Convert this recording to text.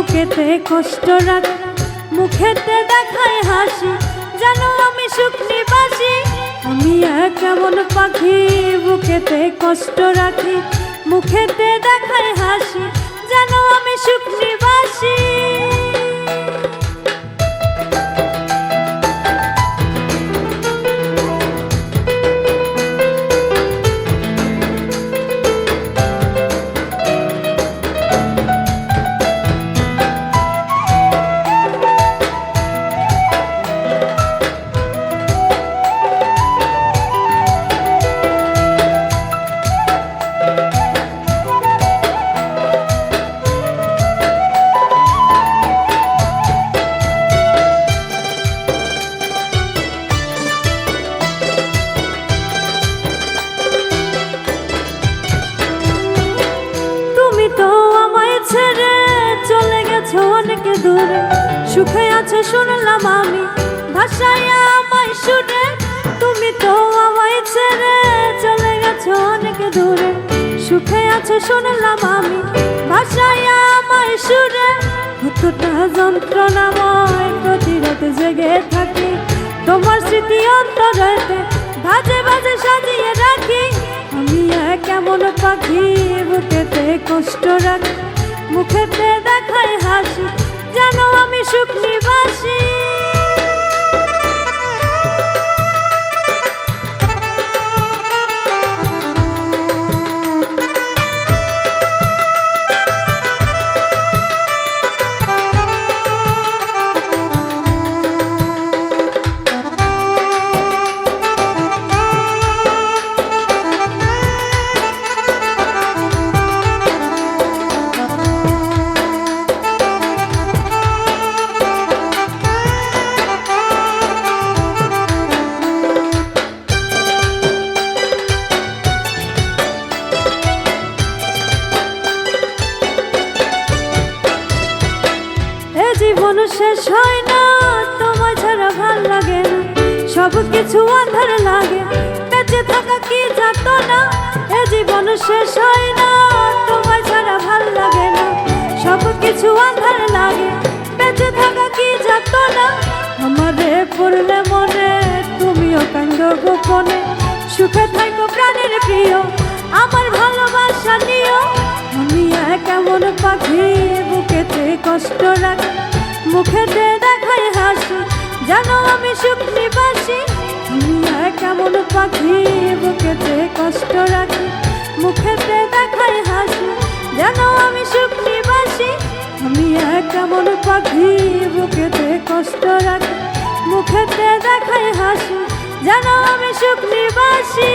বুকেতে কষ্ট রাখি, মুখেতে দেখায় হাসি, জানো আমি সুখ নিবাসী। আমি এক এমন পাখি, বুকেতে কষ্ট রাখি, মুখেতে দেখায় হাসি, জানো আমি সুখ নিবাসী। অনেক দূরে সুখে আছে শুনলাম আমি, ভাষায় আমায় শুনে। তুমি তো আমায় ছেড়ে চলে গেছো অনেক দূরে, সুখে আছে শুনলাম আমি, ভাষায় আমায় শুনে। কতটা যন্ত্রণাময় প্রতি রাতে জেগে থাকি, তোমার স্মৃতি অন্তরেতে ভাজে ভাজে সাজিয়ে রাখি। আমি এক এমন পাখি, বুকেতে কষ্ট রাখি, মুখেতে দেখায় হাসি, জানো আমি সুখ নিবাসী। জীবন শেষ হয় না, তোমায় ছাড়া ভাল লাগে না, সব কিছু আঁধার লাগে, বেঁচে থাকা কি যাতো না। এ জীবন শেষ হয় না, তোমায় ছাড়া ভাল লাগে না, সব কিছু আঁধার লাগে, বেঁচে থাকা কি যাতো না। আমারে পড়লে মনে তুমিও কান্দ গোপনে, সুখে থাকো প্রাণের প্রিয়, আমার ভালোবাসা নিও। আমি এক এমন পাখি, বুকেতে কষ্ট রাখি, মুখেতে দেখায় হাসি, জানো আমি সুখ নিবাসী। আমি এক এমন পাখি, বুকেতে কষ্ট রাখি, মুখেতে দেখায় হাসি, জানো আমি সুখ নিবাসী। আমি এক এমন পাখি, বুকেতে কষ্ট রাখি, মুখেতে দেখায় হাসি, জানো আমি সুখ নিবাসী।